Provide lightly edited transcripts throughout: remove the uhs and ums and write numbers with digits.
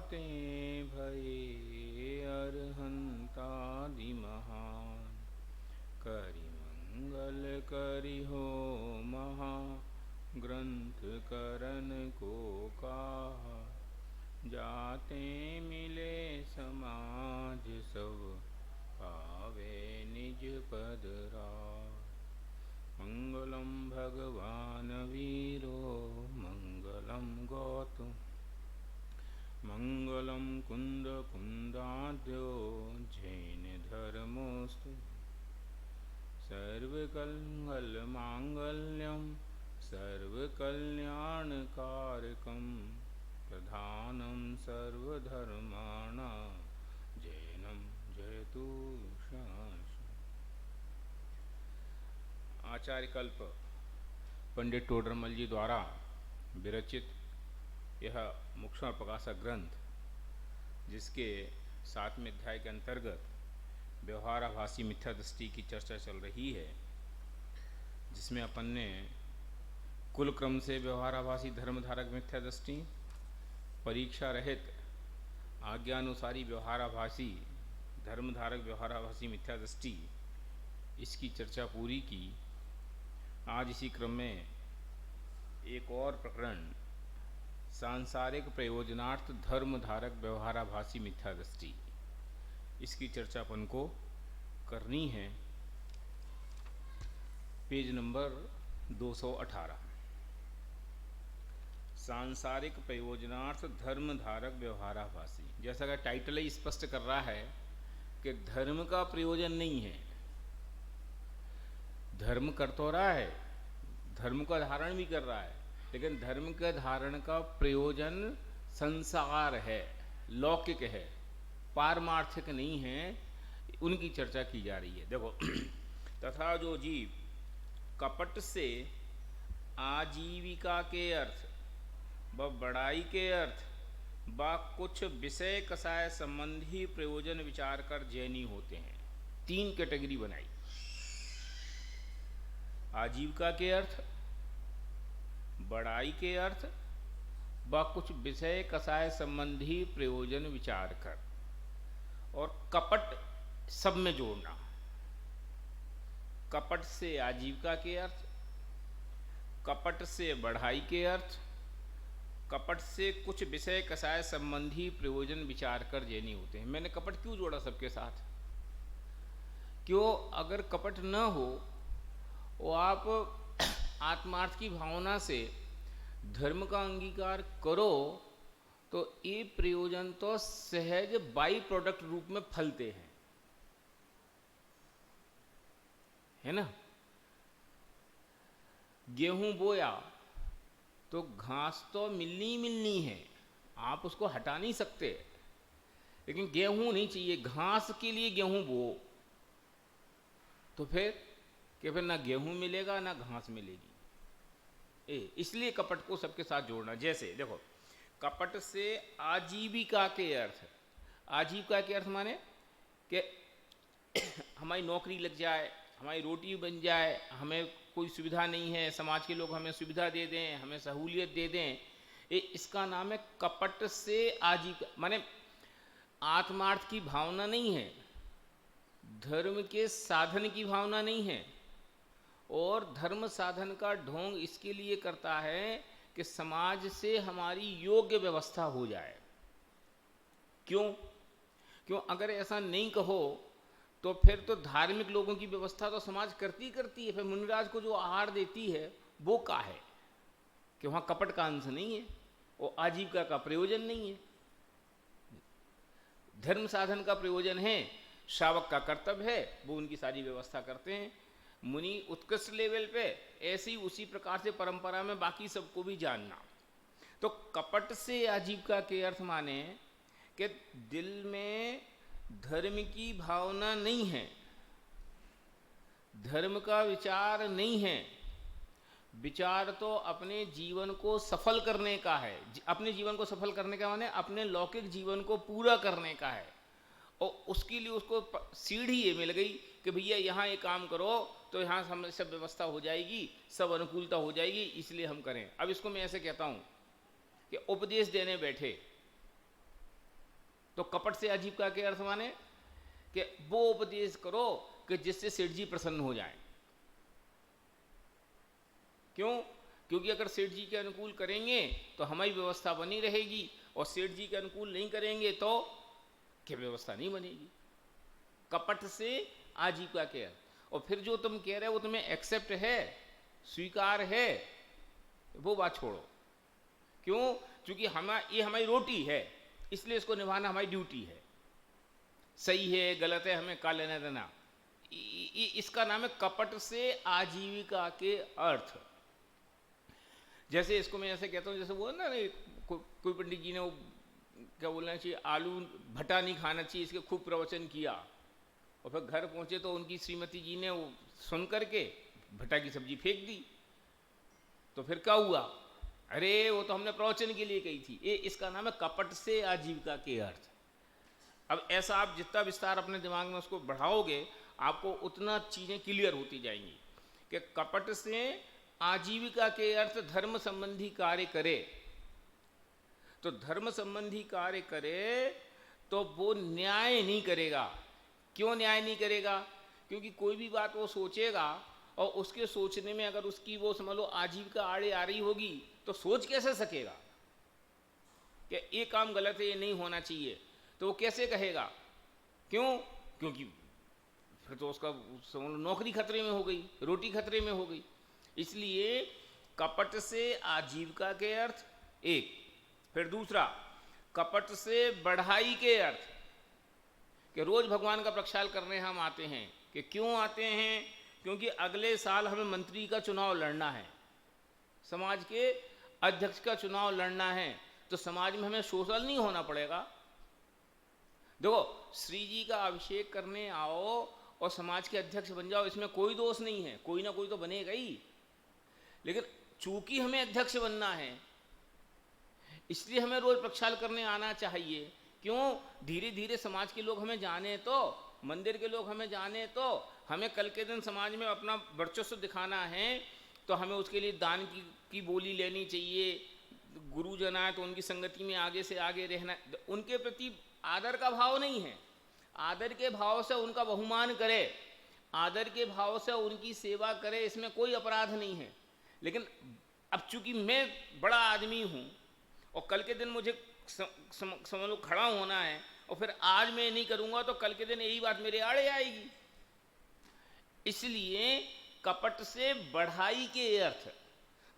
जाते भये अरहंतादि महान। करि मंगल करि हो महा ग्रंथ करन को कहा। जाते मिले समाज सब पावे निज पद राज। मंगलम भगवान वीरो मंगलम गौतम मंगलम कुंद कुंदाद्यो जैन धर्मोस्तु। सर्वकंगल मांगल्यम सर्वकल्याणकारकम प्रधानम सर्वधर्माणां जैनम जयतु शाश्वतम्। आचार्य कल्प पंडित टोडरमल जी द्वारा विरचित यह मुक्ष्म प्रकाशक ग्रंथ, जिसके 7वें अध्याय के अंतर्गत व्यवहाराभासी मिथ्या दृष्टि की चर्चा चल रही है, जिसमें अपन ने कुल क्रम से व्यवहाराभासी धर्मधारक मिथ्या दृष्टि, परीक्षा रहित आज्ञानुसारी व्यवहाराभासी धर्मधारक व्यवहाराभासी मिथ्या दृष्टि, इसकी चर्चा पूरी की। आज इसी क्रम में एक और प्रकरण सांसारिक प्रयोजनार्थ धर्मधारक व्यवहाराभासी मिथ्या दृष्टि, इसकी चर्चा अपन को करनी है। Page number 218। सांसारिक प्रयोजनार्थ धर्मधारक व्यवहाराभासी, जैसा कि टाइटल ही स्पष्ट कर रहा है कि धर्म का प्रयोजन नहीं है। धर्म कर तो रहा है, धर्म का धारण भी कर रहा है, लेकिन धर्म के धारण का प्रयोजन संसार है, लौकिक है, पारमार्थिक नहीं है। उनकी चर्चा की जा रही है। देखो तथा जो जीव कपट से आजीविका के अर्थ व बड़ाई के अर्थ व कुछ विषय कसाय संबंधी प्रयोजन विचार कर जैनी होते हैं। 3 कैटेगरी बनाई। आजीविका के अर्थ, बड़ाई के अर्थ व कुछ विषय कसाय संबंधी प्रयोजन विचार कर, और कपट सब में जोड़ना। कपट से आजीविका के अर्थ, कपट से बढ़ाई के अर्थ, कपट से कुछ विषय कसाय संबंधी प्रयोजन विचार कर जैनी होते हैं। मैंने कपट क्यों जोड़ा सबके साथ? क्यों? अगर कपट न हो और आप आत्मार्थ की भावना से धर्म का अंगीकार करो, तो ये प्रयोजन तो सहज बाई प्रोडक्ट रूप में फलते हैं, है ना। गेहूं बोया तो घास तो मिलनी मिलनी है, आप उसको हटा नहीं सकते, लेकिन गेहूं नहीं चाहिए। घास के लिए गेहूं बो, तो फिर ना गेहूं मिलेगा ना घास मिलेगी। इसलिए कपट को सबके साथ जोड़ना। जैसे देखो, कपट से आजीविका के अर्थ, आजीविका के अर्थ माने कि हमारी नौकरी लग जाए, हमारी रोटी बन जाए, हमें कोई सुविधा नहीं है, समाज के लोग हमें सुविधा दे दें, हमें सहूलियत दे दें, इसका नाम है कपट से आजीविका। माने आत्मार्थ की भावना नहीं है, धर्म के साधन की भावना नहीं है, और धर्म साधन का ढोंग इसके लिए करता है कि समाज से हमारी योग्य व्यवस्था हो जाए। क्यों? अगर ऐसा नहीं कहो तो फिर तो धार्मिक लोगों की व्यवस्था तो समाज करती करती है, फिर मुनिराज को जो आहार देती है वो का है कि वहां कपट का अंश नहीं है और आजीविका का प्रयोजन नहीं है। धर्म साधन का प्रयोजन है, श्रावक का कर्तव्य है, वो उनकी सारी व्यवस्था करते हैं। मुनि उत्कृष्ट लेवल पे, ऐसी उसी प्रकार से परंपरा में बाकी सबको भी जानना। तो कपट से आजीविका के अर्थ माने कि दिल में धर्म की भावना नहीं है, धर्म का विचार नहीं है, विचार तो अपने जीवन को सफल करने का है। अपने जीवन को सफल करने का माने अपने लौकिक जीवन को पूरा करने का है, और उसके लिए उसको सीढ़ी ये मिल गई कि भैया यहाँ ये काम करो तो यहाँ सब व्यवस्था हो जाएगी, सब अनुकूलता हो जाएगी, इसलिए हम करें। अब इसको मैं ऐसे कहता हूँ कि उपदेश देने बैठे, तो कपट से आजीविका के अर्थ माने कि वो उपदेश करो कि जिससे सेठ जी प्रसन्न हो जाए। क्यों? क्योंकि अगर सेठ जी के अनुकूल करेंगे तो हमारी व्यवस्था बनी रहेगी, और सेठ जी के अनुकूल नहीं करेंगे तो क्या व्यवस्था नहीं बनेगी। कपट से आजीविका के अर्थ। और फिर जो तुम कह रहे हो वो तुम्हें एक्सेप्ट है, स्वीकार है, वो बात छोड़ो। क्यों? क्योंकि ये हमारी रोटी है, इसलिए इसको निभाना हमारी ड्यूटी है। सही है गलत है हमें का लेना देना। इसका नाम है कपट से आजीविका के अर्थ। जैसे इसको मैं ऐसे कहता हूँ, जैसे वो ना कोई पंडित जी ने वो क्या बोलना चाहिए, आलू भट्टा नहीं खाना चाहिए, इसके खूब प्रवचन किया, और फिर घर पहुंचे तो उनकी श्रीमती जी ने वो सुन करके भट्टा की सब्जी फेंक दी। तो फिर क्या हुआ? अरे वो तो हमने प्रवचन के लिए कही थी। इसका नाम है कपट से आजीविका के अर्थ। अब ऐसा आप जितना विस्तार अपने दिमाग में उसको बढ़ाओगे, आपको उतना चीज़ें क्लियर होती जाएंगी कि कपट से आजीविका के अर्थ धर्म संबंधी कार्य करे। तो धर्म संबंधी कार्य करे तो वो न्याय नहीं करेगा। क्यों न्याय नहीं करेगा? क्योंकि कोई भी बात वो सोचेगा और उसके सोचने में अगर उसकी वो समझ लो आजीविका आड़े आ रही होगी तो सोच कैसे सकेगा कि ये काम गलत है, ये नहीं होना चाहिए। तो वो कैसे कहेगा? क्यों? क्योंकि फिर तो उसका समझ लो नौकरी खतरे में हो गई, रोटी खतरे में हो गई। इसलिए कपट से आजीविका के अर्थ एक। फिर दूसरा, कपट से बढ़ाई के अर्थ, कि रोज भगवान का प्रक्षाल करने हम आते हैं। कि क्यों आते हैं? क्योंकि अगले साल हमें मंत्री का चुनाव लड़ना है, समाज के अध्यक्ष का चुनाव लड़ना है, तो समाज में हमें सोशल नहीं होना पड़ेगा। देखो, श्री जी का अभिषेक करने आओ और समाज के अध्यक्ष बन जाओ, इसमें कोई दोष नहीं है, कोई ना कोई तो बनेगा ही। लेकिन चूंकि हमें अध्यक्ष बनना है, इसलिए हमें रोज प्रक्षाल करने आना चाहिए। क्यों? धीरे धीरे समाज के लोग हमें जाने तो, मंदिर के लोग हमें जाने तो, हमें कल के दिन समाज में अपना वर्चस्व दिखाना है, तो हमें उसके लिए दान की बोली लेनी चाहिए। गुरुजन आए तो उनकी संगति में आगे से आगे रहना। उनके प्रति आदर का भाव नहीं है, आदर के भाव से उनका बहुमान करे, आदर के भाव से उनकी सेवा करे, इसमें कोई अपराध नहीं है। लेकिन अब चूंकि मैं बड़ा आदमी हूं और कल के दिन मुझे समझ लो खड़ा होना है, और फिर आज मैं नहीं करूंगा तो कल के दिन यही बात मेरे आड़े आएगी। इसलिए कपट से बढ़ाई के अर्थ,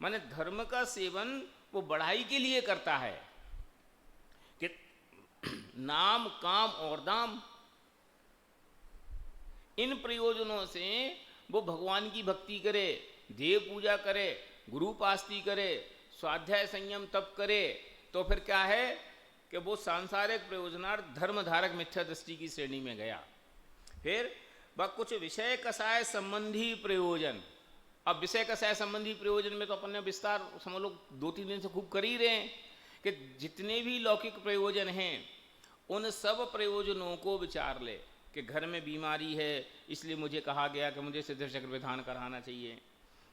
माने धर्म का सेवन वो बढ़ाई के लिए करता है कि नाम काम और दाम, इन प्रयोजनों से वो भगवान की भक्ति करे, देव पूजा करे, गुरुपास्ती करे, स्वाध्याय संयम तप करे, तो फिर क्या है कि वो सांसारिक प्रयोजनार्थ धर्मधारक मिथ्या दृष्टि की श्रेणी में गया। फिर वह कुछ विषय कसाय संबंधी प्रयोजन। अब विषय कसाय संबंधी प्रयोजन में तो अपन ने विस्तार समझ लो 2-3 दिन से खूब कर ही रहे हैं कि जितने भी लौकिक प्रयोजन हैं उन सब प्रयोजनों को विचार ले। कि घर में बीमारी है इसलिए मुझे कहा गया कि मुझे सिद्ध चक्र विधान कराना चाहिए,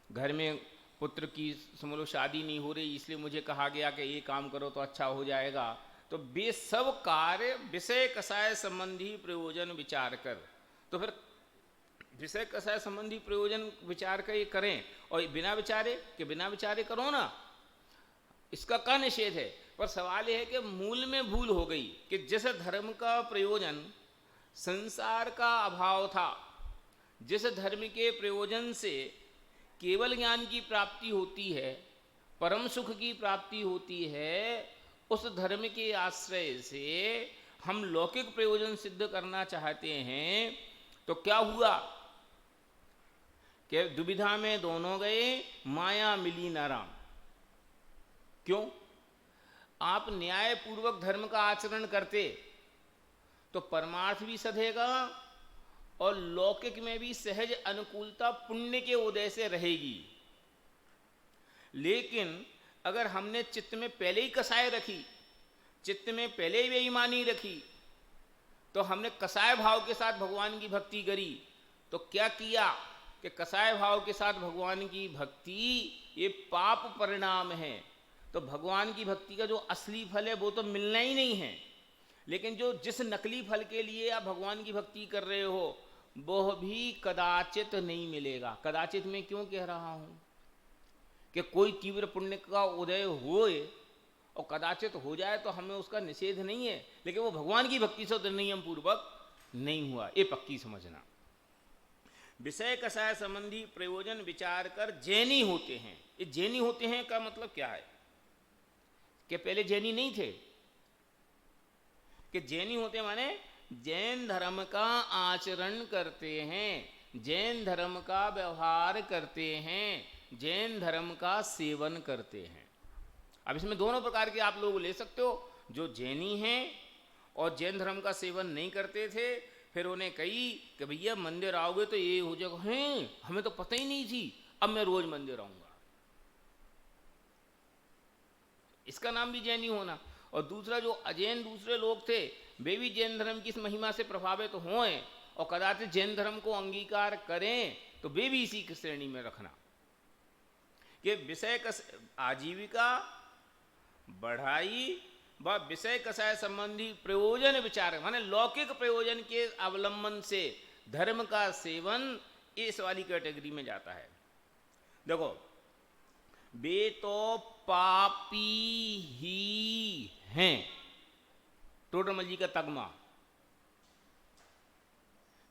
घर में पुत्र की समझ लो शादी नहीं हो रही इसलिए मुझे कहा गया कि ये काम करो तो अच्छा हो जाएगा। तो वे सब कार्य विषय कसाय संबंधी प्रयोजन विचार कर, तो फिर विषय कसाय संबंधी प्रयोजन विचार कर ये करें, और बिना विचारे करो ना, इसका क्या निषेध है। पर सवाल यह है कि मूल में भूल हो गई कि जिस धर्म का प्रयोजन संसार का अभाव था, जिस धर्म के प्रयोजन से केवल ज्ञान की प्राप्ति होती है, परम सुख की प्राप्ति होती है, उस धर्म के आश्रय से हम लौकिक प्रयोजन सिद्ध करना चाहते हैं, तो क्या हुआ कि दुविधा में दोनों गए, माया मिली न राम। क्यों? आप न्यायपूर्वक धर्म का आचरण करते तो परमार्थ भी सधेगा और लौकिक में भी सहज अनुकूलता पुण्य के उदय से रहेगी। लेकिन अगर हमने चित्त में पहले ही कसाय रखी, चित्त में पहले ही बेईमानी रखी, तो हमने कसाय भाव के साथ भगवान की भक्ति करी, तो क्या किया कि कसाय भाव के साथ भगवान की भक्ति ये पाप परिणाम है। तो भगवान की भक्ति का जो असली फल है वो तो मिलना ही नहीं है। लेकिन जो जिस नकली फल के लिए आप भगवान की भक्ति कर रहे हो वह भी कदाचित नहीं मिलेगा। कदाचित मैं क्यों कह रहा हूँ कि कोई तीव्र पुण्य का उदय होए और कदाचित हो जाए तो हमें उसका निषेध नहीं है, लेकिन वो भगवान की भक्ति से नियम पूर्वक नहीं हुआ, ये पक्की समझना। विषय कषाय संबंधी प्रयोजन विचार कर जैनी होते हैं। ये जैनी होते हैं का मतलब क्या है कि पहले जैनी नहीं थे, कि जैनी होते माने जैन धर्म का आचरण करते हैं, जैन धर्म का व्यवहार करते हैं, जैन धर्म का सेवन करते हैं। अब इसमें दोनों प्रकार के आप लोग ले सकते हो, जो जैनी हैं और जैन धर्म का सेवन नहीं करते थे, फिर उन्हें कही कि भैया मंदिर आओगे तो ये हो जाएगा, हैं हमें तो पता ही नहीं थी, अब मैं रोज मंदिर आऊंगा, इसका नाम भी जैनी होना। और दूसरा जो अजैन दूसरे लोग थे वे भी जैन धर्म की इस महिमा से प्रभावित हों और कदाचित जैन धर्म को अंगीकार करें तो वे भी इसी की श्रेणी में रखना कि विषय आजीविका बढ़ाई व विषय कषाय संबंधी प्रयोजन विचार माने लौकिक प्रयोजन के अवलंबन से धर्म का सेवन इस वाली कैटेगरी में जाता है। देखो वे तो पापी ही हैं, टोडरमल जी का तगमा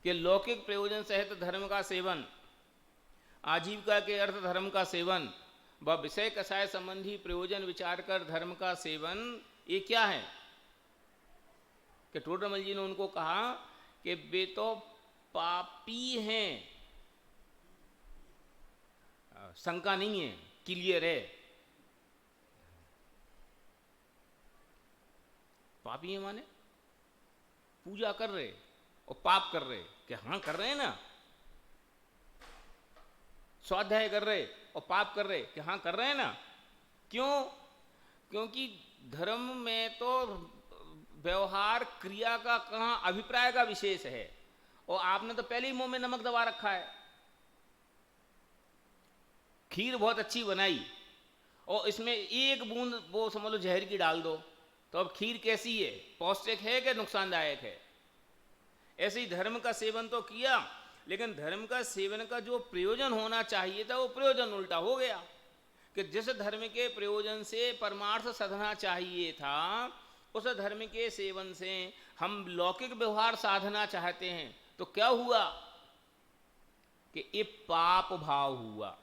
कि लौकिक प्रयोजन सहित धर्म का सेवन, आजीविका के अर्थ धर्म का सेवन व विषय कषाय संबंधी प्रयोजन विचार कर धर्म का सेवन, ये क्या है कि टोडरमल जी ने उनको कहा कि वे तो पापी हैं, शंका नहीं है, क्लियर है, पापी है माने पूजा कर रहे और पाप कर रहे, कि हाँ कर रहे हैं ना, स्वाध्याय कर रहे और पाप कर रहे, कि हाँ कर रहे हैं ना। क्यों? क्योंकि धर्म में तो व्यवहार क्रिया का कहाँ अभिप्राय का विशेष है, और आपने तो पहले ही मुंह में नमक दबा रखा है। खीर बहुत अच्छी बनाई और इसमें एक बूंद वो समझ लो जहर की डाल दो, तो अब खीर कैसी है, पौष्टिक है कि नुकसानदायक है। ऐसे ही धर्म का सेवन तो किया, लेकिन धर्म का सेवन का जो प्रयोजन होना चाहिए था वो प्रयोजन उल्टा हो गया कि जिस धर्म के प्रयोजन से परमार्थ साधना चाहिए था उस धर्म के सेवन से हम लौकिक व्यवहार साधना चाहते हैं, तो क्या हुआ कि ये पाप भाव हुआ।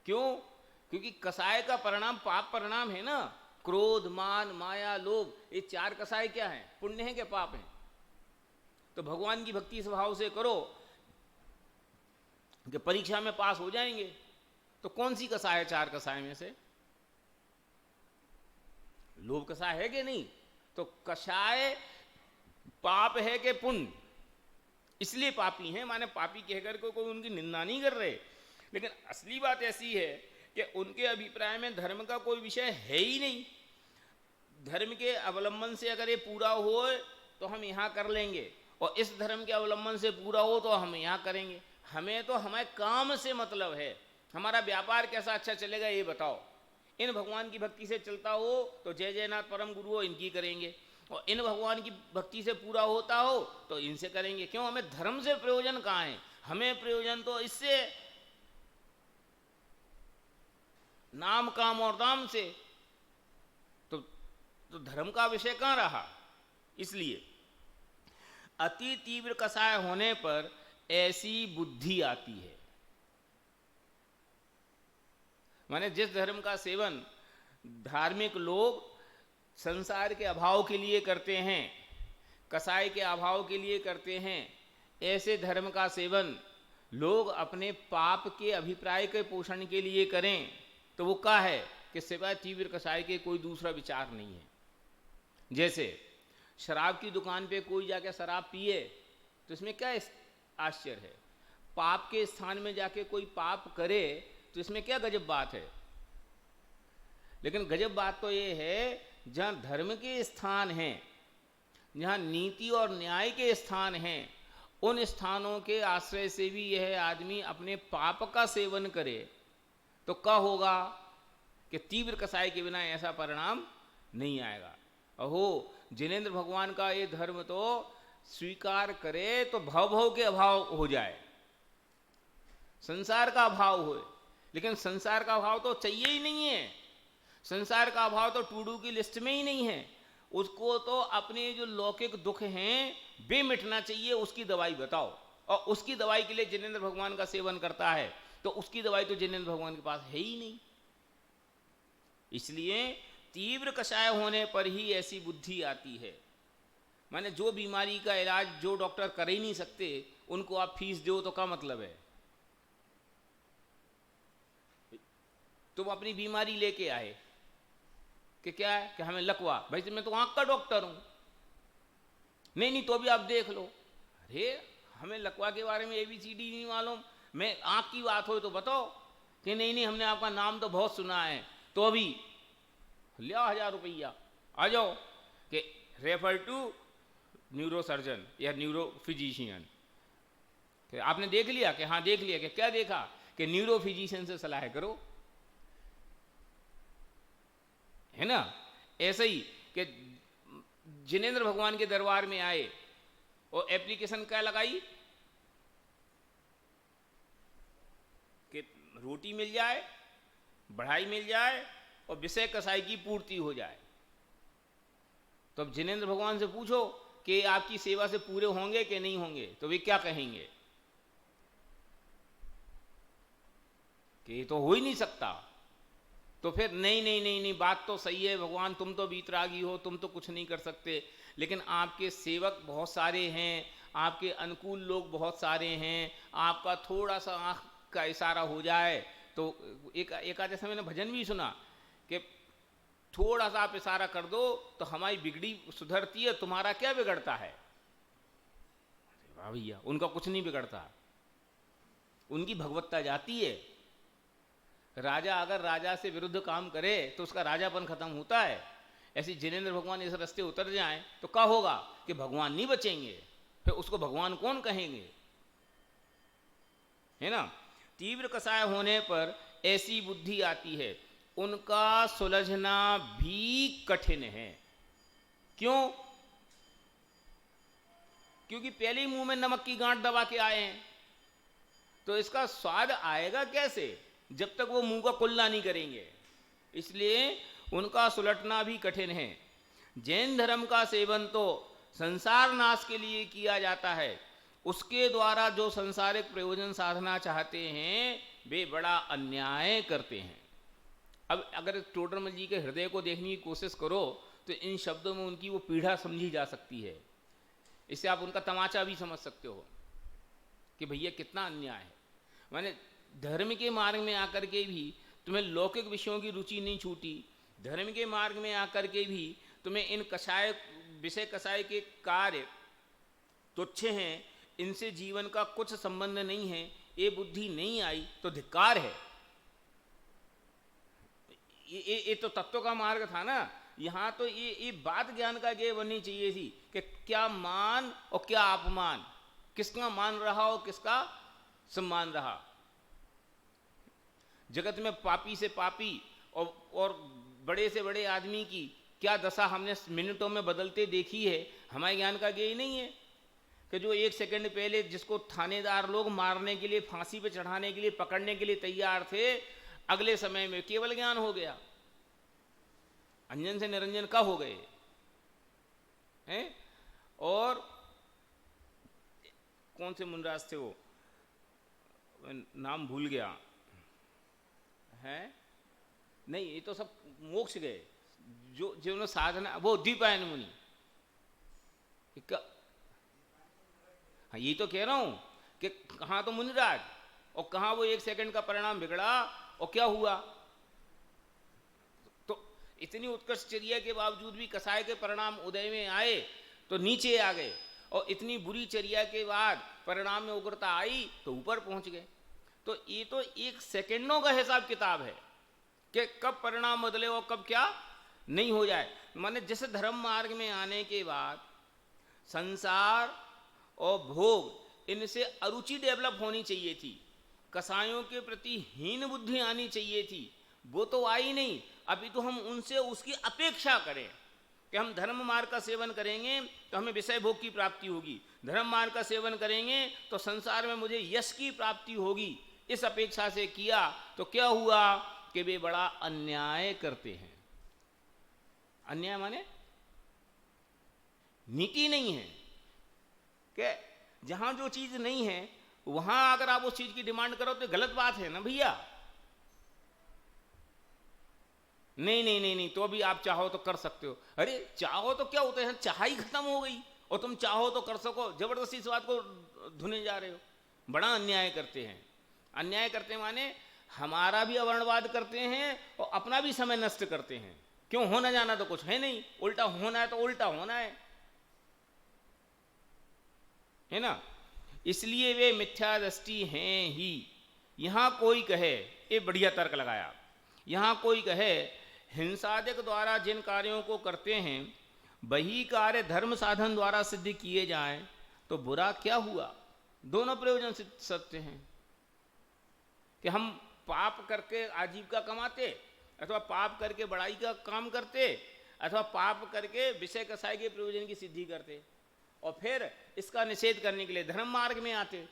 क्यों? क्योंकि कसाय का परिणाम पाप परिणाम है ना, क्रोध मान माया लोभ, ये चार कसाय क्या हैं, पुण्य है कि पाप है। तो भगवान की भक्ति स्वभाव से करो कि परीक्षा में पास हो जाएंगे, तो कौन सी कसाय है चार कसाय में से? लोभ कसाय है कि नहीं? तो कसाय पाप है कि पुण्य? इसलिए पापी हैं, माने पापी कहकर को कोई उनकी निंदा नहीं कर रहे, लेकिन असली बात ऐसी है कि उनके अभिप्राय में धर्म का कोई विषय है ही नहीं। धर्म के अवलंबन से अगर ये पूरा हो तो हम यहाँ कर लेंगे, और इस धर्म के अवलंबन से पूरा हो तो हम यहाँ करेंगे। हमें तो हमारे काम से मतलब है, हमारा व्यापार कैसा अच्छा चलेगा ये बताओ। इन भगवान की भक्ति से चलता हो तो जय जयनाथ परम गुरु हो इनकी करेंगे, और इन भगवान की भक्ति से पूरा होता हो तो इनसे करेंगे। क्यों? हमें धर्म से प्रयोजन कहाँ है? हमें प्रयोजन तो इससे, नाम काम और दाम से, तो धर्म का विषय कहाँ रहा? इसलिए अति तीव्र कसाय होने पर ऐसी बुद्धि आती है, माने जिस धर्म का सेवन धार्मिक लोग संसार के अभाव के लिए करते हैं, कसाय के अभाव के लिए करते हैं, ऐसे धर्म का सेवन लोग अपने पाप के अभिप्राय के पोषण के लिए करें तो वो क्या है कि सिवाय तीव्र कसाय के कोई दूसरा विचार नहीं है। जैसे शराब की दुकान पे कोई जाके शराब पिए तो इसमें क्या आश्चर्य है, पाप के स्थान में जाके कोई पाप करे तो इसमें क्या गजब बात है। लेकिन गजब बात तो ये है जहाँ धर्म के स्थान हैं, जहाँ नीति और न्याय के स्थान हैं, उन स्थानों के आश्रय से भी यह आदमी अपने पाप का सेवन करे तो क्या होगा कि तीव्र कसाय के बिना ऐसा परिणाम नहीं आएगा। अहो जिनेंद्र भगवान का ये धर्म तो स्वीकार करे तो भव के अभाव हो जाए, संसार का अभाव हो, लेकिन संसार का अभाव तो चाहिए ही नहीं है, संसार का अभाव तो टूडू की लिस्ट में ही नहीं है। उसको तो अपने जो लौकिक दुख हैं वे मिटना चाहिए, उसकी दवाई बताओ। और उसकी दवाई के लिए जिनेंद्र भगवान का सेवन करता है, तो उसकी दवाई तो जिनेंद्र भगवान के पास है ही नहीं। इसलिए तीव्र कषाय होने पर ही ऐसी बुद्धि आती है। माने जो बीमारी का इलाज जो डॉक्टर कर ही नहीं सकते उनको आप फीस दो तो क्या मतलब है? तुम अपनी बीमारी लेके आए कि क्या है कि हमें लकवा, भाई मैं तो आंख का डॉक्टर हूं, नहीं तो भी आप देख लो। अरे हमें लकवा के बारे में ABCD नहीं मालूम, मैं आंख की बात हो तो बताओ कि नहीं हमने आपका नाम तो बहुत सुना है, तो अभी लिया 1000 रुपया, आ जाओ कि रेफर टू न्यूरो सर्जन या न्यूरो फिजिशियन। आपने देख लिया कि हाँ देख लिया, कि क्या देखा कि न्यूरो फिजिशियन से सलाह करो, है ना। ऐसे ही कि जिनेंद्र भगवान के दरबार में आए और एप्लीकेशन क्या लगाई कि रोटी मिल जाए, बढ़ाई मिल जाए और विषय कसाई की पूर्ति हो जाए। तो अब जिनेंद्र भगवान से पूछो कि आपकी सेवा से पूरे होंगे कि नहीं होंगे, तो वे क्या कहेंगे कि ये तो हो ही नहीं सकता। तो फिर नहीं, बात तो सही है भगवान, तुम तो वीतरागी हो, तुम तो कुछ नहीं कर सकते, लेकिन आपके सेवक बहुत सारे हैं, आपके अनुकूल लोग बहुत सारे हैं, आपका थोड़ा सा आँख का इशारा हो जाए तो एक आधे समय मैंने भजन भी सुना कि थोड़ा सा आप इशारा कर दो तो हमारी बिगड़ी सुधरती है, तुम्हारा क्या बिगड़ता है। वाह भैया, उनका कुछ नहीं बिगड़ता, उनकी भगवत्ता जाती है। राजा अगर राजा से विरुद्ध काम करे तो उसका राजापन खत्म होता है। ऐसे जिनेंद्र भगवान इस रास्ते उतर जाएं तो क्या होगा कि भगवान नहीं बचेंगे, फिर उसको भगवान कौन कहेंगे, है ना। तीव्र कषाय होने पर ऐसी बुद्धि आती है, उनका सुलझना भी कठिन है। क्यों? क्योंकि पहले ही मुंह में नमक की गांठ दबा के आए हैं, तो इसका स्वाद आएगा कैसे जब तक वो मुंह का कुल्ला नहीं करेंगे। इसलिए उनका सुलटना भी कठिन है। जैन धर्म का सेवन तो संसार नाश के लिए किया जाता है, उसके द्वारा जो संसारिक प्रयोजन साधना चाहते हैं वे बड़ा अन्याय करते हैं। अब अगर टोडरमल जी के हृदय को देखने की कोशिश करो तो इन शब्दों में उनकी वो पीड़ा समझी जा सकती है। इससे आप उनका तमाचा भी समझ सकते हो कि भैया कितना अन्याय है। माने धर्म के मार्ग में आकर के भी तुम्हें लौकिक विषयों की रुचि नहीं छूटी, धर्म के मार्ग में आकर के भी तुम्हें इन कषाय विषय कषाय के कार्य तुच्छ हैं, इनसे जीवन का कुछ संबंध नहीं है, ये बुद्धि नहीं आई तो धिक्कार है। ये तो तत्व का मार्ग था ना। यहाँ तो ये बात ज्ञान का ज्ञेय बननी चाहिए थी कि क्या मान और क्या अपमान, किसका मान रहा और किसका सम्मान रहा। जगत में पापी से पापी और बड़े से बड़े आदमी की क्या दशा हमने मिनटों में बदलते देखी है। हमारे ज्ञान का ज्ञेय नहीं है कि जो 1 सेकंड पहले जिसको थानेदार लोग मारने के लिए, फांसी पे चढ़ाने के लिए, पकड़ने के लिए तैयार थे, अगले समय में केवल ज्ञान हो गया। अंजन से निरंजन का हो गए हैं। और कौन से मुनराज थे वो, नाम भूल गया है, नहीं ये तो सब मोक्ष गए, जो जिन्होंने साधना, वो द्वीपायन मुनि। हाँ ये तो कह रहा हूं कि कहाँ तो मुनिराज और कहाँ वो 1 सेकंड का परिणाम बिगड़ा और क्या हुआ। तो इतनी उत्कृष्ट चर्या के बावजूद भी कसाय के परिणाम उदय में आए तो नीचे आ गए, और इतनी बुरी चर्या के बाद परिणाम में उग्रता आई तो ऊपर पहुंच गए। तो ये तो 1 सेकंडों का हिसाब किताब है कि कब परिणाम बदले और कब क्या नहीं हो जाए। माने जिस धर्म मार्ग में आने के बाद संसार और भोग, इनसे अरुचि डेवलप होनी चाहिए थी, कसायों के प्रति हीन बुद्धि आनी चाहिए थी, वो तो आई नहीं। अभी तो हम उनसे उसकी अपेक्षा करें कि हम धर्म मार्ग का सेवन करेंगे तो हमें विषय भोग की प्राप्ति होगी, धर्म मार्ग का सेवन करेंगे तो संसार में मुझे यश की प्राप्ति होगी, इस अपेक्षा से किया तो क्या हुआ कि वे बड़ा अन्याय करते हैं। अन्याय माने नीति नहीं है कि जहां जो चीज नहीं है वहां अगर आप उस चीज की डिमांड करो तो गलत बात है ना भैया। नहीं नहीं नहीं नहीं, तो भी आप चाहो तो कर सकते हो। अरे चाहो तो क्या होता है, चाह ही खत्म हो गई और तुम चाहो तो कर सको, जबरदस्ती इस बात को धुने जा रहे हो। बड़ा अन्याय करते हैं। अन्याय करते माने हमारा भी अवर्णवाद करते हैं और अपना भी समय नष्ट करते हैं। क्यों, होना जाना तो कुछ है नहीं, उल्टा होना है तो उल्टा होना है ना। इसलिए वे मिथ्या दृष्टि हैं ही। यहां कोई कहे, ये बढ़िया तर्क लगाया, यहां कोई कहे हिंसादिक द्वारा जिन कार्यों को करते हैं वही कार्य धर्म साधन द्वारा सिद्ध किए जाएं तो बुरा क्या हुआ। दोनों प्रयोजन सत्य हैं कि हम पाप करके आजीविका कमाते अथवा पाप करके बड़ाई का काम करते अथवा पाप करके विषय कसाई के प्रयोजन की सिद्धि करते और फिर इसका निषेध करने के लिए धर्म मार्ग में आते।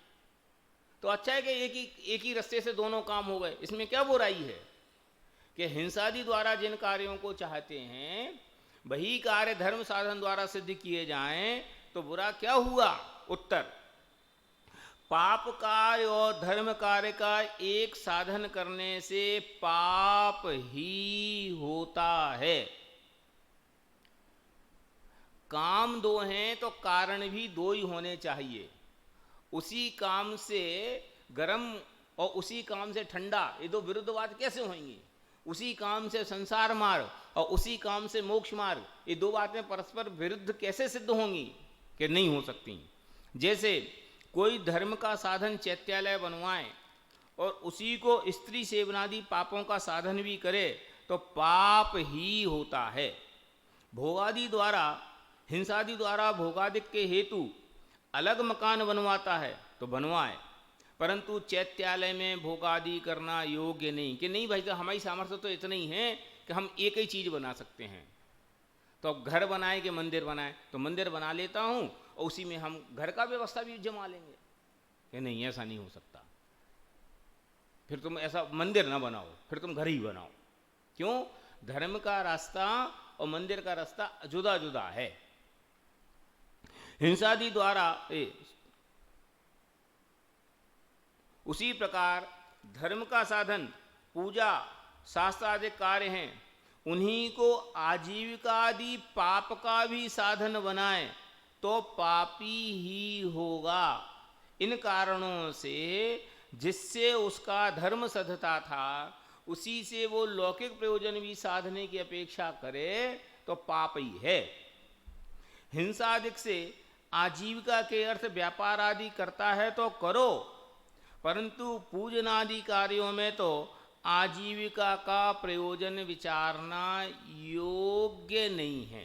तो अच्छा है कि एक ही रास्ते से दोनों काम हो गए। इसमें क्या बुराई है कि हिंसादि द्वारा जिन कार्यों को चाहते हैं वही कार्य धर्म साधन द्वारा सिद्ध किए जाएं तो बुरा क्या हुआ। उत्तर, पाप कार्य और धर्म कार्य का एक साधन करने से पाप ही होता है। काम दो हैं तो कारण भी दो ही होने चाहिए। उसी काम से गर्म और उसी काम से ठंडा, ये दो विरुद्ध बात कैसे होंगी। उसी काम से संसार मार्ग और उसी काम से मोक्ष मार्ग, ये दो बातें परस्पर विरुद्ध कैसे सिद्ध होंगी कि नहीं हो सकती। जैसे कोई धर्म का साधन चैत्यालय बनवाए और उसी को स्त्री सेवनादि पापों का साधन भी करे तो पाप ही होता है। भोगादि द्वारा हिंसादि द्वारा भोगादिक के हेतु अलग मकान बनवाता है तो बनवाए, परंतु चैत्यालय में भोगादि करना योग्य नहीं। कि नहीं भाई, तो हमारी सामर्थ्य तो इतना ही है कि हम एक ही चीज बना सकते हैं। तो अब घर बनाए कि मंदिर बनाए, तो मंदिर बना लेता हूं और उसी में हम घर का व्यवस्था भी जमा लेंगे। कि नहीं, ऐसा नहीं हो सकता। फिर तुम ऐसा मंदिर ना बनाओ, फिर तुम घर ही बनाओ। क्यों, धर्म का रास्ता और मंदिर का रास्ता जुदा जुदा है। हिंसादि द्वारा उसी प्रकार धर्म का साधन पूजा शास्त्र आदि कार्य हैं, उन्हीं को आजीविकादि पाप का भी साधन बनाए तो पापी ही होगा। इन कारणों से जिससे उसका धर्म सधता था उसी से वो लौकिक प्रयोजन भी साधने की अपेक्षा करे तो पाप ही है। हिंसादिक से आजीविका के अर्थ व्यापार आदि करता है तो करो, परंतु पूजनादि कार्यों में तो आजीविका का प्रयोजन विचारना योग्य नहीं है।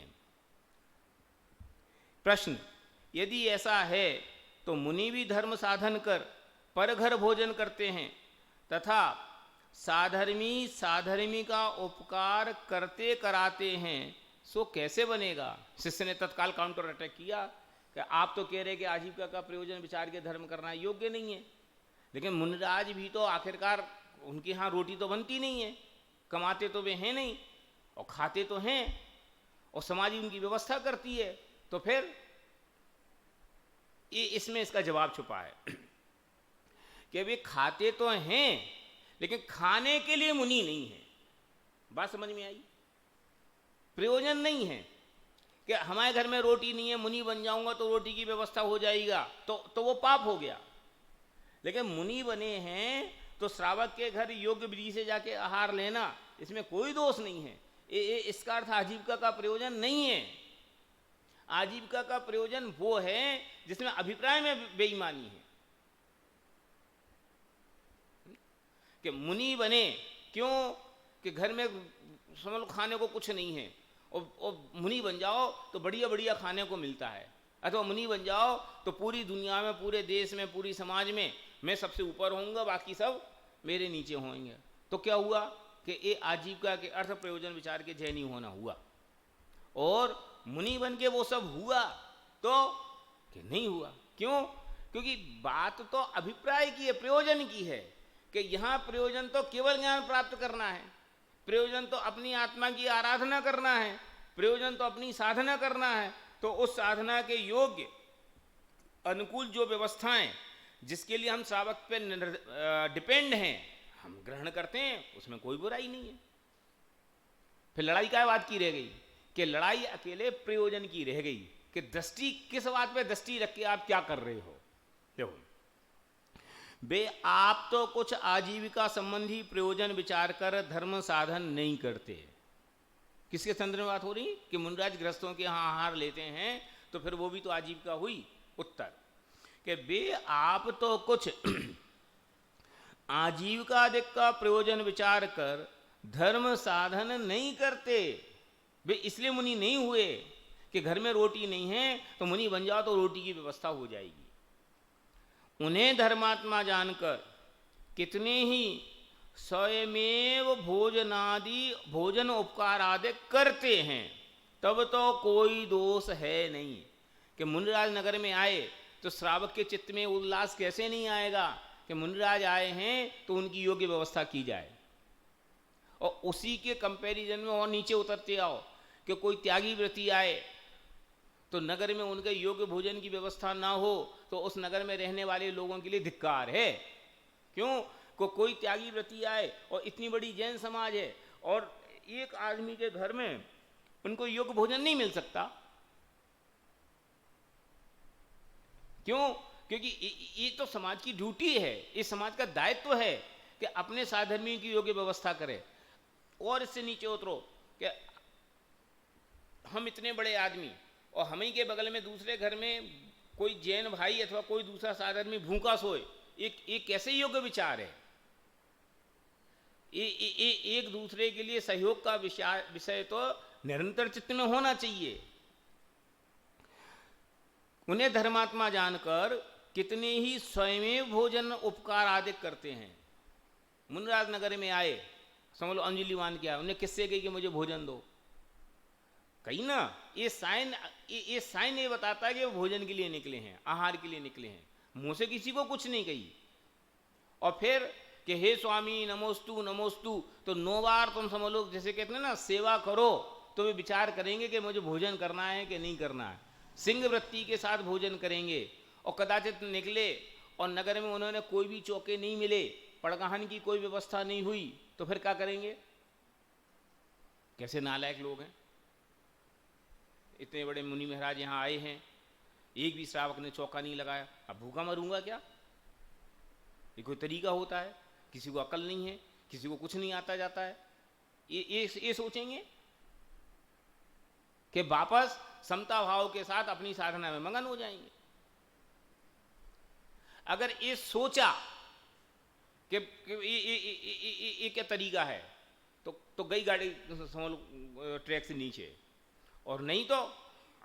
प्रश्न, यदि ऐसा है तो मुनि भी धर्म साधन कर पर घर भोजन करते हैं तथा साधर्मी साधर्मी का उपकार करते कराते हैं, सो कैसे बनेगा। शिष्य ने तत्काल काउंटर अटैक किया कि आप तो कह रहे कि आजीविका का प्रयोजन विचार के धर्म करना योग्य नहीं है, लेकिन मुनिराज भी तो आखिरकार उनके यहाँ रोटी तो बनती नहीं है, कमाते तो वे हैं नहीं और खाते तो हैं और समाज उनकी व्यवस्था करती है। तो फिर ये इसमें इसका जवाब छुपा है कि वे खाते तो हैं लेकिन खाने के लिए मुनि नहीं है। बात समझ में आई। प्रयोजन नहीं है कि हमारे घर में रोटी नहीं है, मुनि बन जाऊंगा तो रोटी की व्यवस्था हो जाएगा, तो वो पाप हो गया। लेकिन मुनि बने हैं तो श्रावक के घर योग्य विधि से जाके आहार लेना, इसमें कोई दोष नहीं है। इसका अर्थ आजीविका का प्रयोजन नहीं है। आजीविका का प्रयोजन वो है जिसमें अभिप्राय में बेईमानी है कि मुनि बने क्यों कि घर में समझ लो खाने को कुछ नहीं है और मुनि बन जाओ तो बढ़िया बढ़िया खाने को मिलता है, अथवा मुनि बन जाओ तो पूरी दुनिया में, पूरे देश में, पूरी समाज में मैं सबसे ऊपर होऊंगा, बाकी सब मेरे नीचे होंगे। तो क्या हुआ कि ये आजीविका के अर्थ प्रयोजन विचार के जैनी होना हुआ। और मुनि बन के वो सब हुआ तो कि नहीं हुआ। क्यों? क्योंकि बात तो अभिप्राय की है, प्रयोजन की है, कि यहाँ प्रयोजन तो केवल ज्ञान प्राप्त करना है, प्रयोजन तो अपनी आत्मा की आराधना करना है, प्रयोजन तो अपनी साधना करना है। तो उस साधना के योग्य अनुकूल जो व्यवस्थाएं जिसके लिए हम श्रावक पे डिपेंड हैं, हम ग्रहण करते हैं, उसमें कोई बुराई नहीं है। फिर लड़ाई क्या बात की रह गई कि लड़ाई अकेले प्रयोजन की रह गई कि दृष्टि किस बात पे दृष्टि रख के आप क्या कर रहे हो। देखो बे, आप तो कुछ आजीविका संबंधी प्रयोजन विचार कर धर्म साधन नहीं करते। किसके संदर्भ में बात हो रही कि मुनिराज गृहस्थों के यहाँ आहार लेते हैं तो फिर वो भी तो आजीविका हुई। उत्तर कि बे, आप तो कुछ आजीविका अधिक का प्रयोजन विचार कर धर्म साधन नहीं करते। वे इसलिए मुनि नहीं हुए कि घर में रोटी नहीं है तो मुनि बन जाओ तो रोटी की व्यवस्था हो जाएगी। उन्हें धर्मात्मा जानकर कितने ही स्वयमेव भोजन उपकार आदि करते हैं, तब तो कोई दोष है नहीं। कि मुनिराज नगर में आए तो श्रावक के चित्त में उल्लास कैसे नहीं आएगा कि मुनिराज आए हैं तो उनकी योग्य व्यवस्था की जाए। और उसी के कंपैरिजन में और नीचे उतरते आओ कि कोई त्यागी व्रती आए तो नगर में उनके योग्य भोजन की व्यवस्था ना हो तो उस नगर में रहने वाले लोगों के लिए धिक्कार है। क्यों? कोई त्यागी व्रती आए और इतनी बड़ी जैन समाज है और एक आदमी के घर में उनको योग्य भोजन नहीं मिल सकता। क्यों? क्योंकि ये तो समाज की ड्यूटी है, इस समाज का दायित्व है कि अपने साधर्मी की योग्य व्यवस्था करे। और इससे नीचे उतरो कि हम इतने बड़े आदमी और हम ही के बगल में दूसरे घर में कोई जैन भाई अथवा कोई दूसरा साधर्मी भूखा सोए, एक कैसे योग्य विचार है। एक दूसरे के लिए सहयोग का विषय तो निरंतर चित्त में होना चाहिए। उन्हें धर्मात्मा जानकर कितने ही स्वयं भोजन उपकार आदि करते हैं। मुनिराज नगर में आए, समझ लो अंजलि मान के आए, उन्हें किससे कही कि मुझे भोजन दो, कही ना। ये साइन ये बताता है कि वो भोजन के लिए निकले हैं, आहार के लिए निकले हैं, मुंह से किसी को कुछ नहीं कही। और फिर कि हे स्वामी नमोस्तु नमोस्तु, तो 9 बार तुम समझ लो, जैसे कहते हैं ना सेवा करो तो वे विचार करेंगे कि मुझे भोजन करना है कि नहीं करना है। सिंह वृत्ति के साथ भोजन करेंगे। और कदाचित निकले और नगर में उन्होंने कोई भी चौके नहीं मिले, पड़गहन की कोई व्यवस्था नहीं हुई, तो फिर क्या करेंगे? कैसे नालायक लोग हैं। इतने बड़े मुनि महाराज यहाँ आए हैं, एक भी श्रावक ने चौका नहीं लगाया, अब भूखा मरूंगा क्या? ये कोई तरीका होता है? किसी को अकल नहीं है, किसी को कुछ नहीं आता जाता है, ये सोचेंगे कि वापस समता भाव के साथ अपनी साधना में मगन हो जाएंगे। अगर ये सोचा कि ये क्या तरीका है तो गई गाड़ी समझ लो ट्रैक से नीचे। और नहीं तो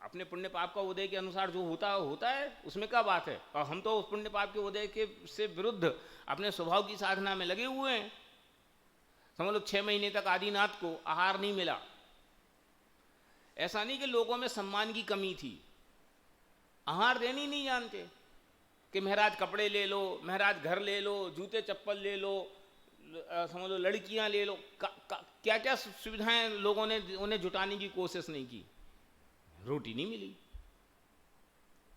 अपने पुण्य पाप का उदय के अनुसार जो होता है उसमें क्या बात है। और हम तो उस पुण्य पाप के उदय के से विरुद्ध अपने स्वभाव की साधना में लगे हुए हैं। समझ लो 6 महीने तक आदिनाथ को आहार नहीं मिला। ऐसा नहीं कि लोगों में सम्मान की कमी थी, आहार देनी नहीं जानते कि महाराज कपड़े ले लो, महाराज घर ले लो, जूते चप्पल ले लो, समझ लो लड़कियां ले लो, क्या क्या सुविधाएं लोगों ने उन्हें जुटाने की कोशिश नहीं की, रोटी नहीं मिली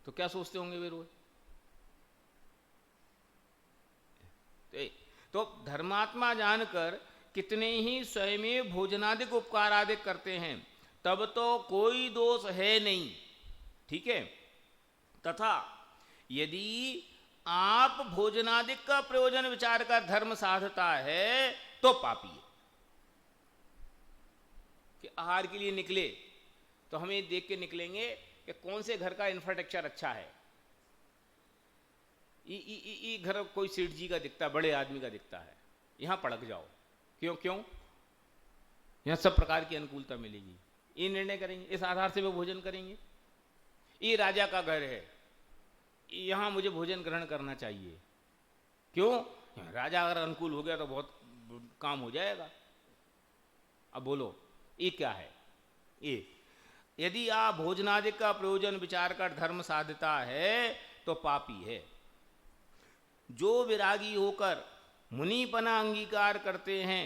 तो क्या सोचते होंगे वे रोज। तो धर्मात्मा जानकर कितने ही स्वयं भोजनादिक उपकार आदि करते हैं, तब तो कोई दोष है नहीं। ठीक है। तथा यदि आप भोजनादिक का प्रयोजन विचार का धर्म साधता है तो पापी है। कि आहार के लिए निकले तो हमें देख के निकलेंगे कि कौन से घर का इंफ्रास्ट्रक्चर अच्छा है। ये घर कोई सेठ जी का दिखता है, बड़े आदमी का दिखता है, यहां पड़क जाओ। क्यों? यहां सब प्रकार की अनुकूलता मिलेगी। ये निर्णय करेंगे, इस आधार से वो भोजन करेंगे। ये राजा का घर है, यहां मुझे भोजन ग्रहण करना चाहिए। क्यों? राजा अगर अनुकूल हो गया तो बहुत काम हो जाएगा। अब बोलो ये क्या है? ये यदि आप भोजनादि का प्रयोजन विचार कर धर्म साधता है तो पापी है। जो विरागी होकर मुनिपना अंगीकार करते हैं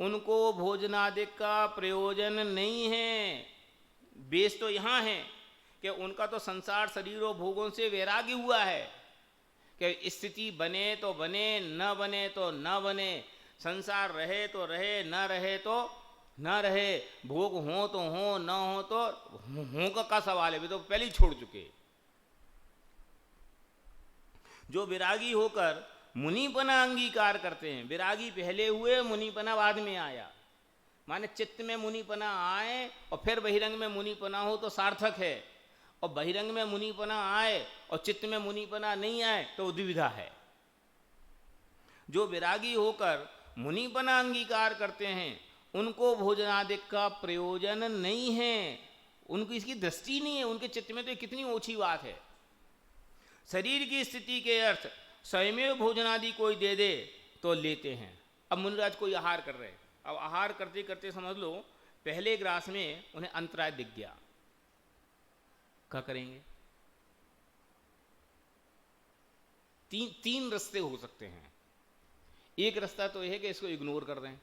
उनको भोजनादि का प्रयोजन नहीं है। बेस तो यहाँ है कि उनका तो संसार शरीर और भोगों से वैराग्य हुआ है कि स्थिति बने तो बने, न बने तो न बने, संसार रहे तो रहे, न रहे तो न रहे, भोग हो तो हो, न हो तो हो का सवाल है, वे तो पहले ही छोड़ चुके। जो विरागी होकर मुनिपना अंगीकार करते हैं, विरागी पहले हुए, मुनिपना बाद में आया, माने चित्त में मुनिपना आए और फिर बहिरंग में मुनिपना हो तो सार्थक है, और बहिरंग में मुनिपना आए और चित्त में मुनिपना नहीं आए तो द्विविधा है। जो विरागी होकर मुनिपना अंगीकार करते हैं उनको भोजनादिक का प्रयोजन नहीं है, उनको इसकी दृष्टि नहीं है, उनके चित्त में तो कितनी ओछी बात है। शरीर की स्थिति के अर्थ स्वयं भोजनादि कोई दे दे तो लेते हैं। अब मुनिराज कोई आहार कर रहे, अब आहार करते करते समझ लो पहले ग्रास में उन्हें अंतराय दिख गया, क्या करेंगे? तीन रास्ते हो सकते हैं। एक रास्ता तो यह है कि इसको इग्नोर कर दें,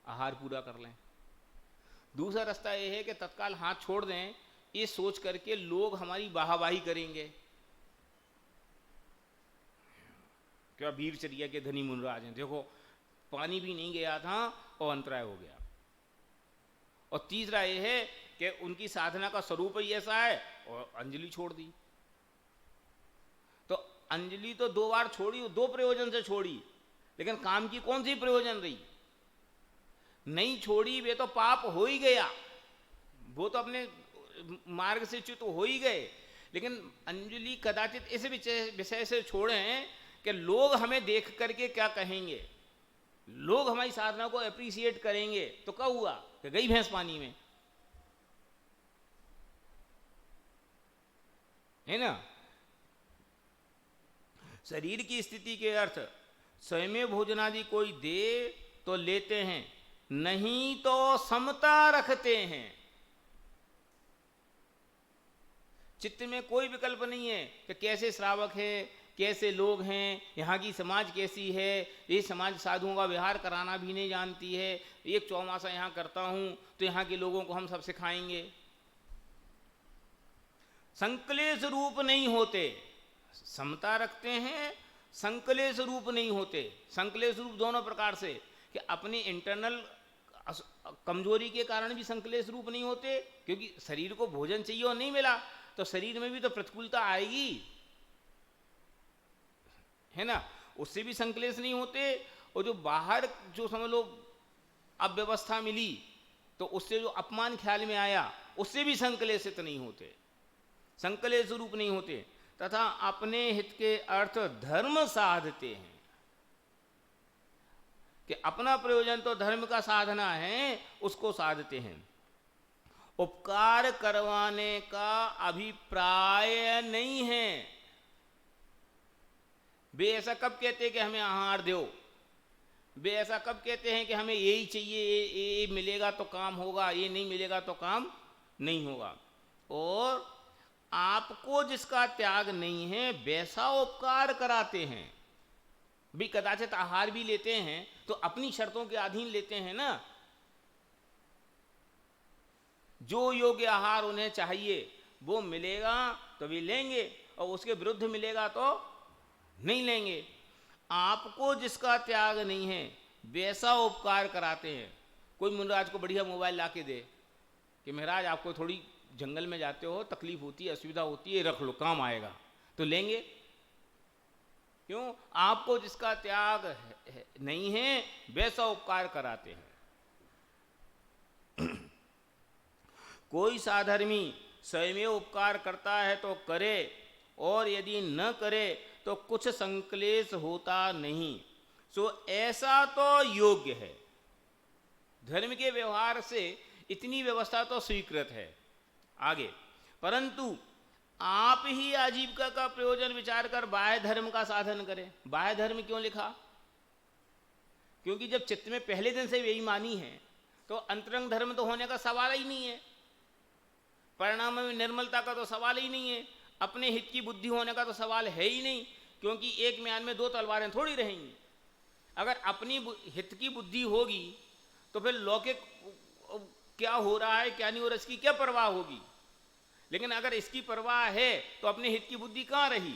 आहार पूरा कर लें। दूसरा रास्ता यह है कि तत्काल हाथ छोड़ दें, ये सोच करके लोग हमारी वाहवाही करेंगे, क्या वीरचर्या के धनी मुनिराज हैं, देखो पानी भी नहीं गया था और अंतराय हो गया। और तीसरा यह है कि उनकी साधना का स्वरूप ही ऐसा है और अंजलि छोड़ दी। तो अंजलि तो 2 बार छोड़ी, 2 प्रयोजन से छोड़ी, लेकिन काम की कौन सी प्रयोजन रही? नहीं छोड़ी, वे तो पाप हो ही गया, वो तो अपने मार्ग से च्युत हो ही गए। लेकिन अंजलि कदाचित इस विषय से छोड़ें कि लोग हमें देख करके क्या कहेंगे, लोग हमारी साधना को अप्रिशिएट करेंगे, तो क्या हुआ कि गई भैंस पानी में, है ना। शरीर की स्थिति के अर्थ स्वयं भोजनादि कोई दे तो लेते हैं, नहीं तो समता रखते हैं। चित्त में कोई विकल्प नहीं है कि कैसे श्रावक है, कैसे लोग हैं, यहाँ की समाज कैसी है, ये समाज साधुओं का व्यवहार कराना भी नहीं जानती है, एक चौमासा यहाँ करता हूँ तो यहाँ के लोगों को हम सब सिखाएंगे। संकलेश रूप नहीं होते, समता रखते हैं, संकलेश रूप नहीं होते। संकलेश रूप दोनों प्रकार से, कि अपनी इंटरनल कमजोरी के कारण भी संकलेश रूप नहीं होते, क्योंकि शरीर को भोजन चाहिए और नहीं मिला तो शरीर में भी तो प्रतिकूलता आएगी, है ना, उससे भी संकलेश नहीं होते। और जो बाहर जो समझ लो अव्यवस्था मिली तो उससे जो अपमान ख्याल में आया उससे भी संकलेशित नहीं होते, संकलेश रूप नहीं होते। तथा अपने हित के अर्थ धर्म साधते हैं, कि अपना प्रयोजन तो धर्म का साधना है, उसको साधते हैं। उपकार करवाने का अभिप्राय नहीं है। वे ऐसा कब कहते हैं कि हमें आहार दो, वे ऐसा कब कहते हैं कि हमें यही चाहिए, ये मिलेगा तो काम होगा, ये नहीं मिलेगा तो काम नहीं होगा। और आपको जिसका त्याग नहीं है वैसा उपकार कराते हैं। भी कदाचित आहार भी लेते हैं तो अपनी शर्तों के अधीन लेते हैं ना, जो योग्य आहार उन्हें चाहिए वो मिलेगा तो भी लेंगे, और उसके विरुद्ध मिलेगा तो नहीं लेंगे। आपको जिसका त्याग नहीं है वैसा उपकार कराते हैं। कोई मुनिराज को बढ़िया मोबाइल ला के दे कि महाराज आपको थोड़ी जंगल में जाते हो, तकलीफ होती है, असुविधा होती है, रख लो काम आएगा, तो लेंगे क्यों? आपको जिसका त्याग नहीं है वैसा उपकार कराते हैं। कोई साधर्मी स्वयं उपकार करता है तो करे, और यदि न करे तो कुछ संकलेश होता नहीं, सो ऐसा तो योग्य है। धर्म के व्यवहार से इतनी व्यवस्था तो स्वीकृत है। आगे, परंतु आप ही आजीविका का प्रयोजन विचार कर बाह्य धर्म का साधन करें। बाह्य धर्म क्यों लिखा? क्योंकि जब चित्त में पहले दिन से बेईमानी है तो अंतरंग धर्म तो होने का सवाल ही नहीं है। परिणाम में निर्मलता का तो सवाल ही नहीं है, अपने हित की बुद्धि होने का तो सवाल है ही नहीं, क्योंकि एक म्यान में दो तलवारें थोड़ी रहेंगी। अगर अपनी हित की बुद्धि होगी तो फिर लौकिक क्या हो रहा है क्या नहीं हो रहा इसकी क्या परवाह होगी। लेकिन अगर इसकी परवाह है तो अपने हित की बुद्धि कहाँ रही।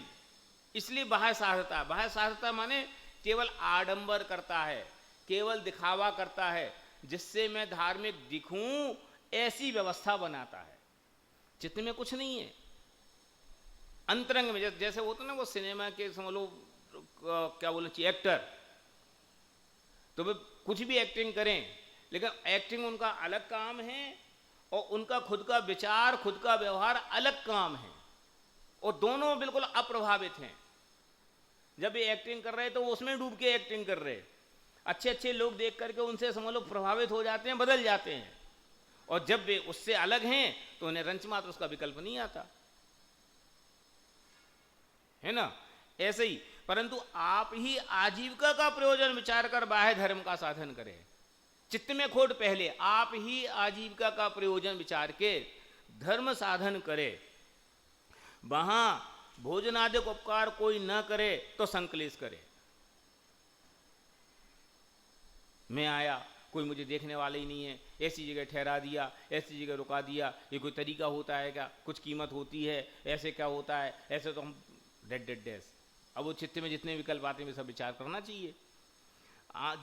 इसलिए बाह्य साधता, बाह्य साधता माने केवल आडंबर करता है, केवल दिखावा करता है, जिससे मैं धार्मिक दिखूं ऐसी व्यवस्था बनाता है। चित्त में कुछ नहीं है, अंतरंग में जैसे होता ना वो सिनेमा के समझ लो क्या बोलना चाहिए एक्टर, तो वे कुछ भी एक्टिंग करें, लेकिन एक्टिंग उनका अलग काम है और उनका खुद का विचार खुद का व्यवहार अलग काम है, और दोनों बिल्कुल अप्रभावित हैं। जब ये एक्टिंग कर रहे तो वो उसमें डूब के एक्टिंग कर रहे, अच्छे अच्छे लोग देख करके उनसे समझ लो प्रभावित हो जाते हैं, बदल जाते हैं, और जब वे उससे अलग हैं तो उन्हें रंच मात्र उसका विकल्प नहीं आता है ना। ऐसे ही परंतु आप ही आजीविका का प्रयोजन विचार कर बाह्य धर्म का साधन करें। चित्त में खोट पहले आप ही आजीविका का प्रयोजन विचार के धर्म साधन करे। वहां भोजनादिक उपकार कोई न करे तो संकलेश करे। मैं आया, कोई मुझे देखने वाला ही नहीं है, ऐसी जगह ठहरा दिया, ऐसी जगह रुका दिया, ये कोई तरीका होता है क्या, कुछ कीमत होती है, ऐसे क्या होता है, ऐसे तो हम डेड डेड डेस। अब वो चित्त में जितने विकल्प आते हैं सब विचार करना चाहिए।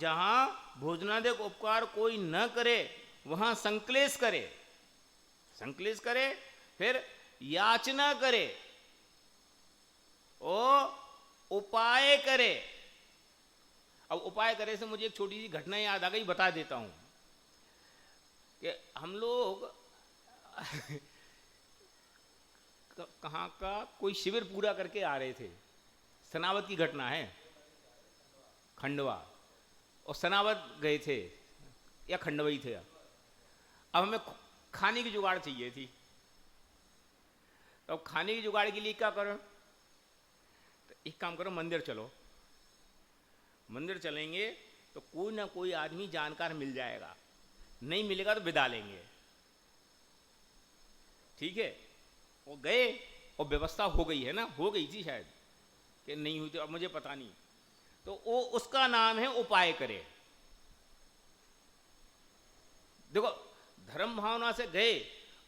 जहां भोजनादिक उपकार कोई न करे वहां संकलेश करे, संकलेश करे, फिर याचना करे और उपाय करे। अब उपाय करे से मुझे एक छोटी सी घटना याद आ गई, बता देता हूं कि हम लोग कहाँ का कोई शिविर पूरा करके आ रहे थे, सनावत की घटना है, खंडवा, और सनावत गए थे या खंडवा ही थे। अब हमें खाने की जुगाड़ चाहिए थी, तो अब खाने की जुगाड़ के लिए क्या करो, तो एक काम करो, मंदिर चलो। मंदिर चलेंगे तो कोई ना कोई आदमी जानकार मिल जाएगा, नहीं मिलेगा तो विदा लेंगे, ठीक है। वो गए और व्यवस्था हो गई है ना, हो गई थी शायद कि नहीं हुई थी, अब मुझे पता नहीं। तो वो उसका नाम है उपाय करे। देखो धर्म भावना से गए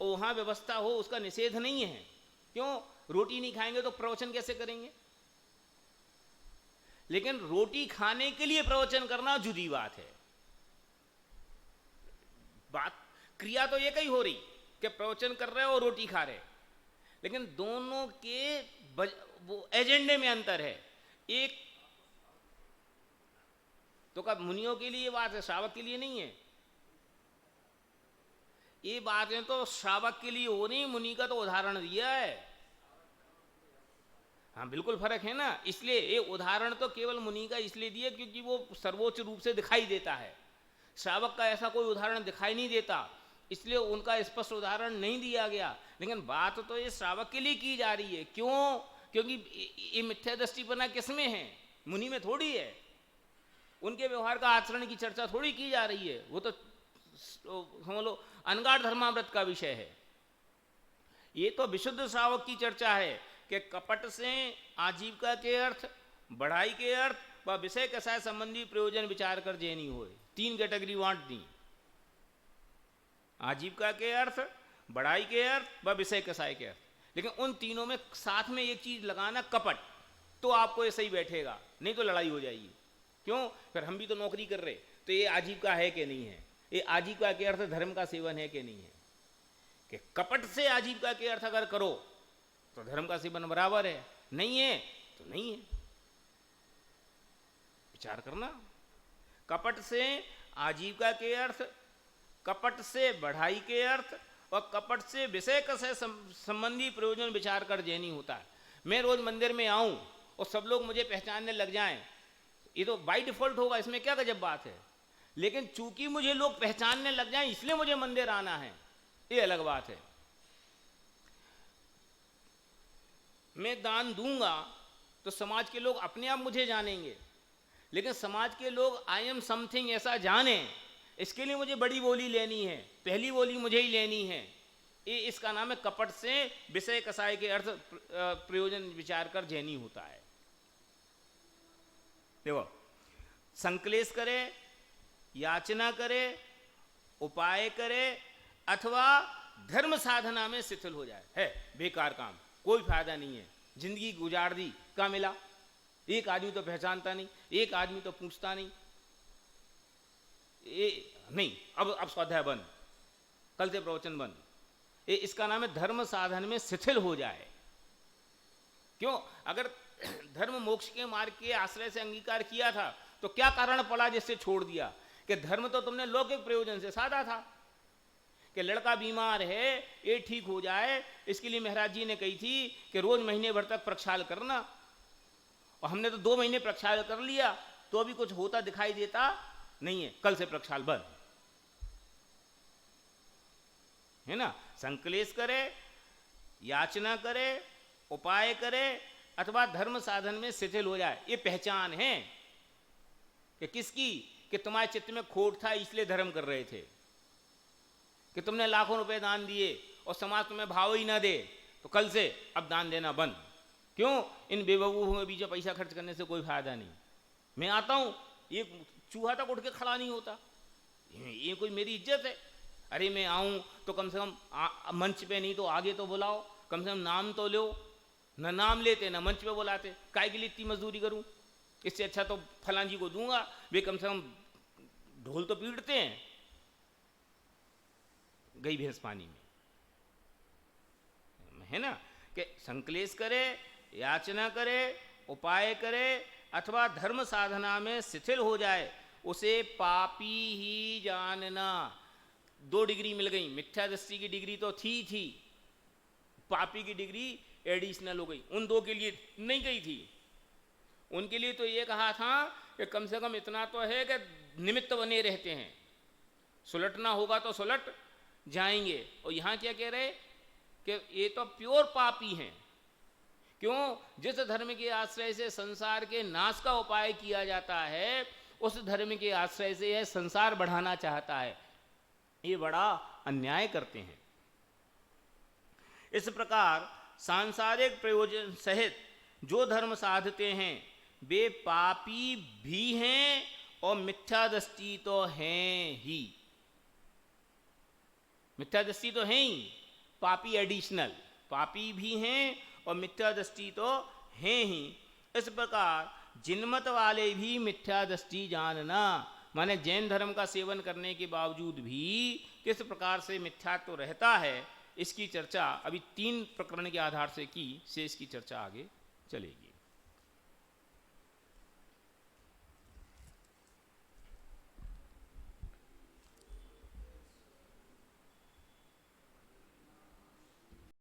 और वहां व्यवस्था हो उसका निषेध नहीं है, क्यों, रोटी नहीं खाएंगे तो प्रवचन कैसे करेंगे। लेकिन रोटी खाने के लिए प्रवचन करना जुदी बात है। बात क्रिया तो एक ही हो रही कि प्रवचन कर रहे हो और रोटी खा रहे, लेकिन दोनों के वो एजेंडे में अंतर है। एक तो कब मुनियों के लिए बात है, श्रावक के लिए नहीं है। ये बातें तो श्रावक के लिए हो नहीं, मुनि का तो उदाहरण दिया है। हाँ बिल्कुल फर्क है ना। इसलिए ये उदाहरण तो केवल मुनि का इसलिए दिया क्योंकि वो सर्वोच्च रूप से दिखाई देता है, श्रावक का ऐसा कोई उदाहरण दिखाई नहीं देता, इसलिए उनका स्पष्ट उदाहरण नहीं दिया गया। लेकिन बात तो ये श्रावक के लिए की जा रही है, क्यों, क्योंकि ये मिथ्या दृष्टिपना किसमें है, मुनि में थोड़ी है। उनके व्यवहार का आचरण की चर्चा थोड़ी की जा रही है, वो तो समझ लो अनगाढ़ धर्मामृत का विषय है। ये तो विशुद्ध श्रावक की चर्चा है कि कपट से आजीविका के अर्थ, बढ़ाई के अर्थ व विषय कसाय संबंधी प्रयोजन विचार कर जेनी होए। तीन कैटेगरी बांट दी, आजीविका के अर्थ, बढ़ाई के अर्थ व विषय कसाय के अर्थ। लेकिन उन तीनों में साथ में एक चीज लगाना कपट, तो आपको ये सही बैठेगा, नहीं तो लड़ाई हो जाएगी। क्यों, फिर हम भी तो नौकरी कर रहे, तो ये आजीविका है कि नहीं है, ये आजीविका के अर्थ धर्म का सेवन है कि नहीं है। कि कपट से आजीविका के अर्थ अगर करो तो धर्म का सेवन बराबर है, नहीं है तो नहीं है, विचार करना। कपट से आजीविका के अर्थ, कपट से बढ़ाई के अर्थ और कपट से विषय से संबंधी प्रयोजन विचार कर जेनी होता है। मैं रोज मंदिर में आऊं और सब लोग मुझे पहचानने लग जाएं, ये तो बाय डिफॉल्ट होगा, इसमें क्या गजब बात है। लेकिन चूंकि मुझे लोग पहचानने लग जाएं इसलिए मुझे मंदिर आना है, ये अलग बात है। मैं दान दूंगा तो समाज के लोग अपने आप मुझे जानेंगे, लेकिन समाज के लोग आई एम समथिंग ऐसा जाने, इसके लिए मुझे बड़ी बोली लेनी है, पहली बोली मुझे ही लेनी है, ये इसका नाम है कपट से विषय कसाय के अर्थ प्रयोजन विचार कर जैनी होता है। देखो, संक्लेश करे, याचना करे, उपाय करे, अथवा धर्म साधना में शिथिल हो जाए, है बेकार काम, कोई फायदा नहीं है, जिंदगी गुजार दी, क्या मिला? एक आदमी तो पहचानता नहीं, एक आदमी तो पूछता नहीं, नहीं अब स्वाध्याय बंद, कल से प्रवचन बंद। इसका नाम है धर्म साधन में शिथिल हो जाए। क्यों? अगर धर्म मोक्ष के मार्ग के आश्रय से अंगीकार किया था तो क्या कारण पड़ा जिससे छोड़ दिया? कि धर्म तो तुमने लौकिक प्रयोजन से साधा था कि लड़का बीमार है, ये ठीक हो जाए, इसके लिए महाराज जी ने कही थी कि रोज महीने भर तक प्रक्षाल करना, और हमने तो 2 महीने प्रक्षाल कर लिया तो अभी कुछ होता दिखाई देता नहीं है, कल से प्रक्षाल बंद, है ना? संक्लेश करे, याचना करे, उपाय करे, अथवा धर्म साधन में शिथिल हो जाए। ये पहचान है कि किसकी? कि तुम्हारे चित्त में खोट था इसलिए धर्म कर रहे थे, कि तुमने लाखों रुपए दान दिए और समाज तुम्हें भाव ही ना दे, तो कल से अब दान देना बंद। क्यों? इन बेवकूफों के पीछे पैसा खर्च करने से कोई फायदा नहीं। मैं आता हूं, ये चूहा तक उठ के खड़ा नहीं होता, ये कोई मेरी इज्जत है? अरे मैं आऊं तो कम से कम मंच पे नहीं तो आगे तो बुलाओ, कम से कम नाम तो लो, न नाम लेते न मंच पे बुलाते, काय के लिए इतनी मजदूरी करूं? इससे अच्छा तो फलां जी को दूंगा, वे कम से कम ढोल तो पीटते हैं। गई भैंस पानी में, है ना? कि संक्लेश करे, याचना करे, उपाय करे, अथवा धर्म साधना में शिथिल हो जाए, उसे पापी ही जानना। 2 डिग्री मिल गई, मिथ्या दृष्टि की डिग्री तो थी, पापी की डिग्री एडिशनल हो गई। उन 2 के लिए नहीं गई थी, उनके लिए तो ये कहा था कि कम से कम इतना तो है कि निमित्त बने रहते हैं, सुलटना होगा तो सुलट जाएंगे। और यहां क्या कह रहे कि ये तो प्योर पापी हैं। क्यों? जिस धर्म के आश्रय से संसार के नाश का उपाय किया जाता है, उस धर्म के आश्रय से यह संसार बढ़ाना चाहता है, ये बड़ा अन्याय करते हैं। इस प्रकार सांसारिक प्रयोजन सहित जो धर्म साधते हैं वे पापी भी हैं और मिथ्या दृष्टि तो हैं ही। मिथ्या दृष्टि तो हैं ही, पापी एडिशनल, पापी भी हैं और मिथ्या दृष्टि तो हैं ही। इस प्रकार जिनमत वाले भी मिथ्या दृष्टि जानना, माने जैन धर्म का सेवन करने के बावजूद भी किस प्रकार से मिथ्यात्व रहता है, इसकी चर्चा अभी 3 प्रकरण के आधार से की, शेष की चर्चा आगे चलेगी।